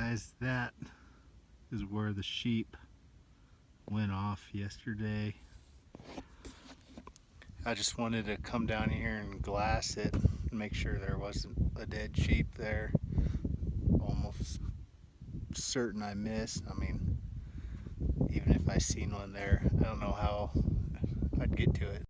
guys, that is where the sheep went off yesterday. I just wanted to come down here and glass it and make sure there wasn't a dead sheep there. Almost certain I missed. I mean, even if I seen one there, I don't know how I'd get to it.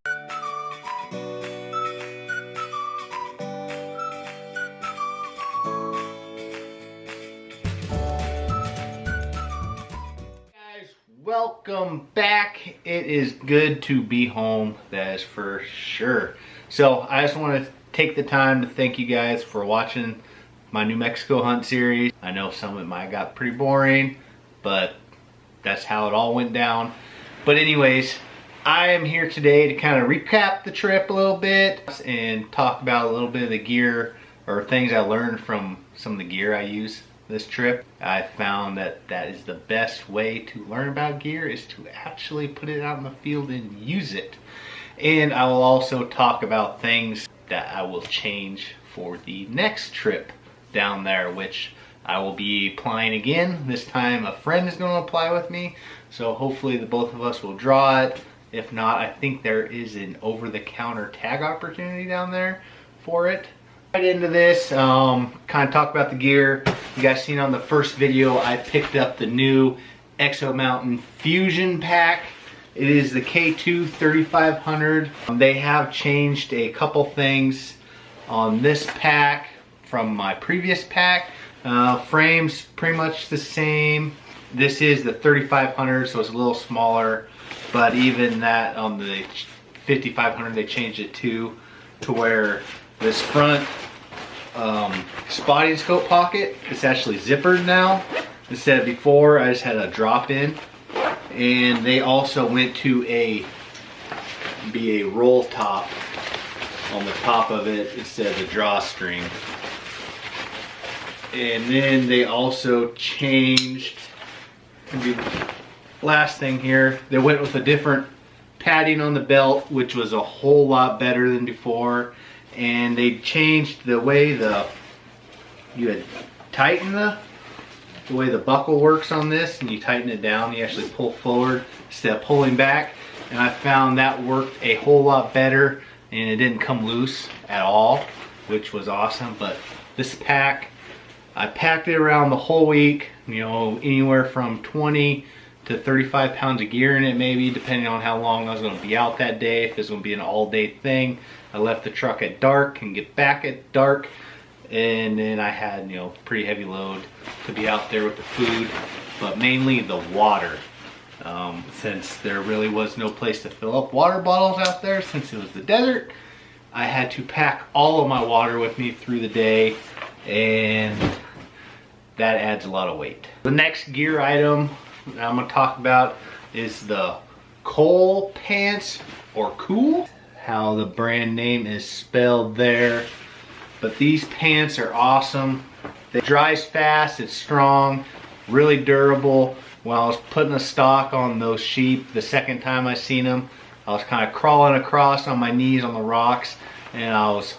Welcome back. It is good to be home, that is for sure. So I just want to take the time to thank you guys for watching my New Mexico hunt series. I know some of it might got pretty boring, but that's how it all went down. But anyways, I am here today to kind of recap the trip a little bit and talk about a little bit of the gear or things I learned from some of the gear I use this trip. I found that that is the best way to learn about gear, is to actually put it out in the field and use it. And I will also talk about things that I will change for the next trip down there, which I will be applying again. This time a friend is going to apply with me, so hopefully the both of us will draw it. If not, I think there is an over-the-counter tag opportunity down there for it. Right into this, kind of talk about the gear. You guys seen on the first video, I picked up the new Exo Mountain Fusion pack. It is the K2 3500. They have changed a couple things on this pack from my previous pack. Frame's pretty much the same. This is the 3500, so it's a little smaller, but even that on the 5500 they changed it to where this front spotting scope pocket, it's actually zippered now instead of before I just had a drop in. And they also went to a roll top on the top of it instead of the drawstring. And then they also changed, last thing here, they went with a different padding on the belt, which was a whole lot better than before. And they changed the way you had tighten the way the buckle works on this, and you tighten it down, you actually pull forward instead of pulling back. And I found that worked a whole lot better, and it didn't come loose at all, which was awesome. But this pack, I packed it around the whole week, you know, anywhere from 20 to 35 pounds of gear in it, maybe, depending on how long I was going to be out that day. If it's going to be an all-day thing, I left the truck at dark and get back at dark, and then I had, you know, pretty heavy load to be out there with the food, but mainly the water. Since there really was no place to fill up water bottles out there, since it was the desert, I had to pack all of my water with me through the day, and that adds a lot of weight. The next gear item I'm going to talk about is the Cole pants, or Cool, how the brand name is spelled there. But these pants are awesome. They dries fast, it's strong, really durable. When I was putting a stock on those sheep the second time I seen them, I was kind of crawling across on my knees on the rocks, and I was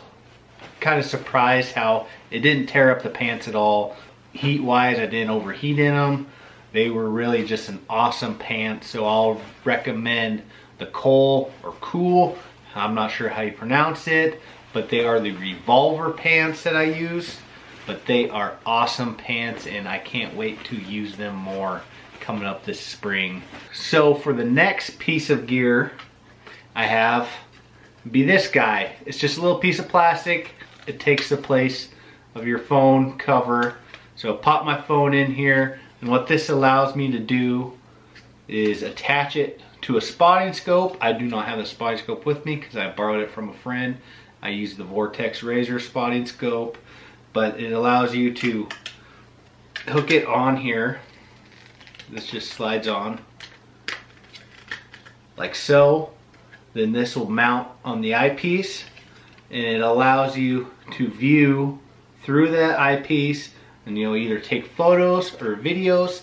kind of surprised how it didn't tear up the pants at all. Heat wise, I didn't overheat in them. They were really just an awesome pant, so I'll recommend the Cole, or Cool. I'm not sure how you pronounce it, but they are the revolver pants that I use. But they are awesome pants, and I can't wait to use them more coming up this spring. So for the next piece of gear I have, be this guy. It's just a little piece of plastic. It takes the place of your phone cover. So pop my phone in here, and what this allows me to do is attach it to a spotting scope. I do not have a spotting scope with me because I borrowed it from a friend. I use the Vortex Razor spotting scope, but it allows you to hook it on here. This just slides on like so. Then this will mount on the eyepiece, and it allows you to view through that eyepiece, and you'll either take photos or videos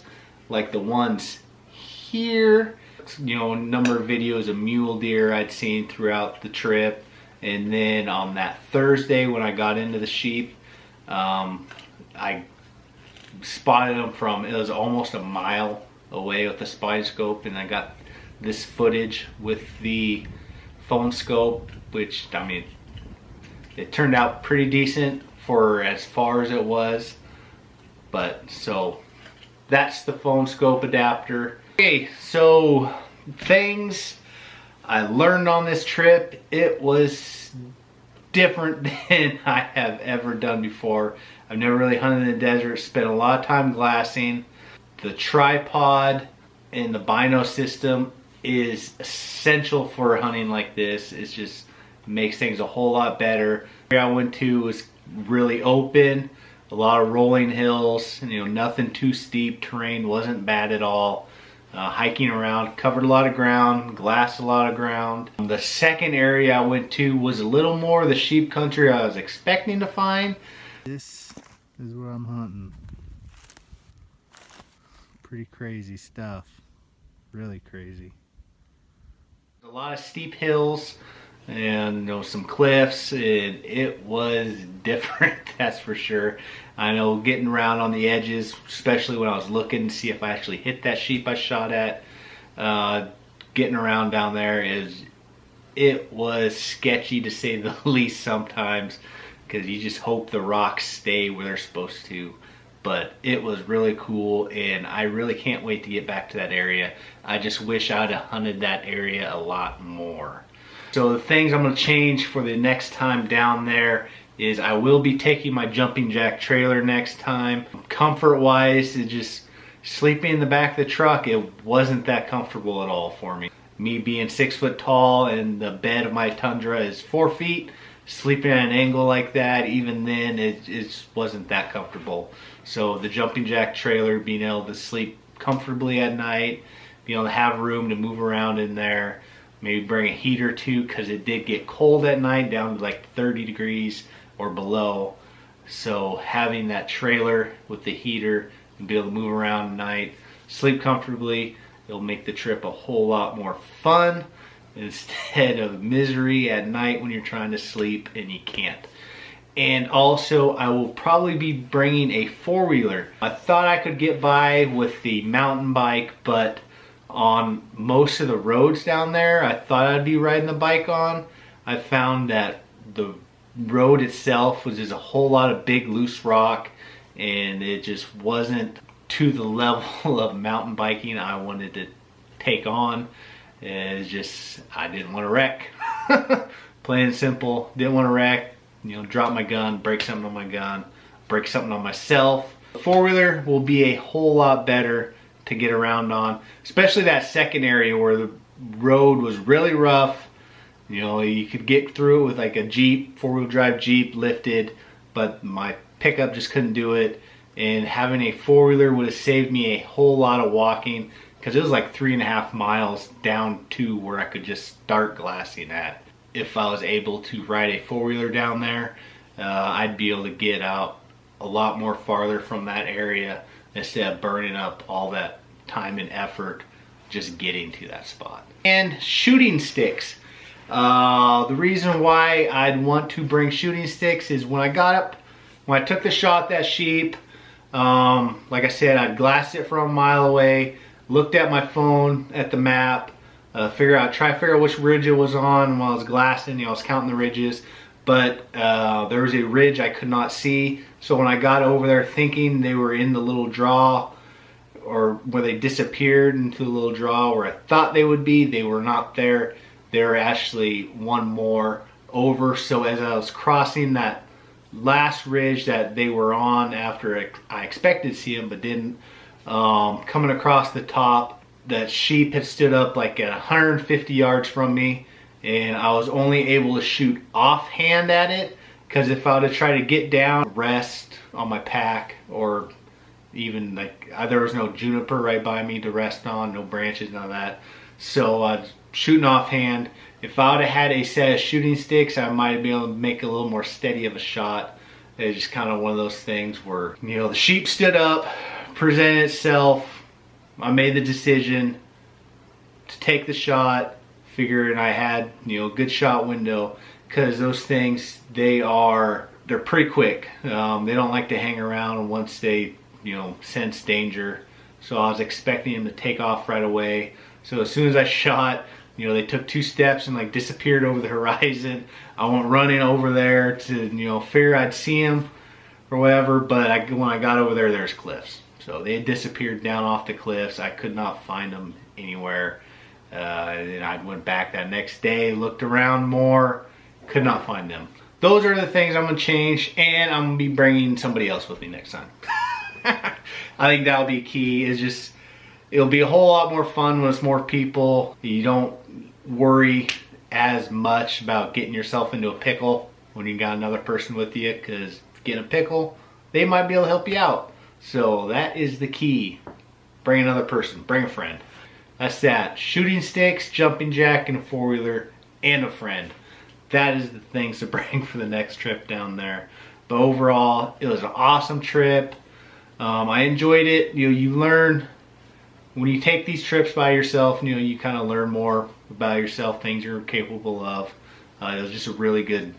like the ones here. You know, a number of videos of mule deer I'd seen throughout the trip. And then on that Thursday when I got into the sheep, I spotted them from, it was almost a mile away with the spotting scope, and I got this footage with the phone scope, which, I mean, it turned out pretty decent for as far as it was. But so that's the phone scope adapter. Okay, so things I learned on this trip, it was different than I have ever done before. I've never really hunted in the desert, spent a lot of time glassing. The tripod and the bino system is essential for hunting like this. It just makes things a whole lot better. The area I went to was really open, a lot of rolling hills, you know, nothing too steep. Terrain wasn't bad at all. Hiking around, covered a lot of ground, glassed a lot of ground. The second area I went to was a little more the sheep country I was expecting to find. This is where I'm hunting. Pretty crazy stuff. Really crazy. A lot of steep hills and, you know, some cliffs, and it was different, that's for sure. I know getting around on the edges, especially when I was looking to see if I actually hit that sheep I shot at, getting around down there it was sketchy to say the least sometimes, because you just hope the rocks stay where they're supposed to. But it was really cool, and I really can't wait to get back to that area. I just wish I'd have hunted that area a lot more. So the things I'm going to change for the next time down there is I will be taking my jumping jack trailer next time. Comfort wise, it just sleeping in the back of the truck, it wasn't that comfortable at all for me. Me being 6 foot tall and the bed of my Tundra is 4 feet, sleeping at an angle like that, even then it wasn't that comfortable. So the jumping jack trailer, being able to sleep comfortably at night, being able to have room to move around in there, maybe bring a heater too, because it did get cold at night, down to like 30 degrees or below. So having that trailer with the heater and be able to move around at night, sleep comfortably, it'll make the trip a whole lot more fun instead of misery at night when you're trying to sleep and you can't. And also, I will probably be bringing a four-wheeler. I thought I could get by with the mountain bike, but on most of the roads down there I thought I'd be riding the bike on, I found that the road itself was just a whole lot of big loose rock, and it just wasn't to the level of mountain biking I wanted to take on. It's just, I didn't want to wreck. Plain and simple, didn't want to wreck. You know, drop my gun, break something on my gun, break something on myself. The four-wheeler will be a whole lot better to get around on, especially that second area where the road was really rough. You know, you could get through it with like a Jeep, four-wheel drive Jeep lifted, but my pickup just couldn't do it. And having a four-wheeler would have saved me a whole lot of walking, because it was like 3.5 miles down to where I could just start glassing at. If I was able to ride a four-wheeler down there, I'd be able to get out a lot more farther from that area instead of burning up all that time and effort just getting to that spot. And shooting sticks. The reason why I'd want to bring shooting sticks is when I took the shot at that sheep, like I said, I'd glassed it from a mile away, looked at my phone at the map, try to figure out which ridge it was on while I was glassing. You know, I was counting the ridges, but there was a ridge I could not see. So when I got over there thinking they were in the little draw, or where they disappeared into the little draw where I thought they would be, they were not there. They were actually one more over. So as I was crossing that last ridge that they were on after I expected to see them but didn't, coming across the top, that sheep had stood up like at 150 yards from me, and I was only able to shoot offhand at it, because if I would have tried to get down, rest on my pack, or even like there was no juniper right by me to rest on, no branches, none of that. So I was shooting offhand. If I would have had a set of shooting sticks, I might have been able to make a little more steady of a shot. It's just kind of one of those things where, you know, the sheep stood up, presented itself. I made the decision to take the shot, figuring I had, you know, a good shot window, because those things, they're pretty quick. They don't like to hang around once they sense danger. So I was expecting him to take off right away. So as soon as I shot, they took 2 steps and like disappeared over the horizon. I went running over there to, figure I'd see him or whatever, but when I got over there, there's cliffs. So they had disappeared down off the cliffs. I could not find them anywhere. And I went back that next day, looked around more, could not find them. Those are the things I'm gonna change, and I'm gonna be bringing somebody else with me next time. I think that'll be key. It'll be a whole lot more fun when it's more people. You don't worry as much about getting yourself into a pickle when you got another person with you, because if you get in a pickle, they might be able to help you out. So that is the key. Bring another person, bring a friend. That's that. Shooting sticks, jumping jack, and a 4-wheeler, and a friend. That is the things to bring for the next trip down there. But overall, it was an awesome trip. I enjoyed it. You learn when you take these trips by yourself. You kind of learn more about yourself, things you're capable of. It was just a really good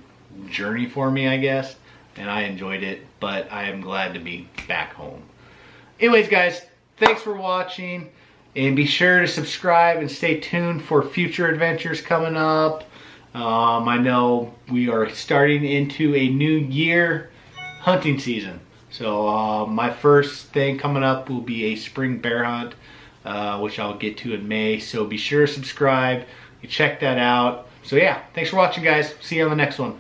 journey for me, I guess, and I enjoyed it. But I am glad to be back home. Anyways, guys, thanks for watching, and be sure to subscribe and stay tuned for future adventures coming up. I know we are starting into a new year hunting season. So my first thing coming up will be a spring bear hunt, which I'll get to in May. So be sure to subscribe, check that out. So yeah, thanks for watching, guys. See you on the next one.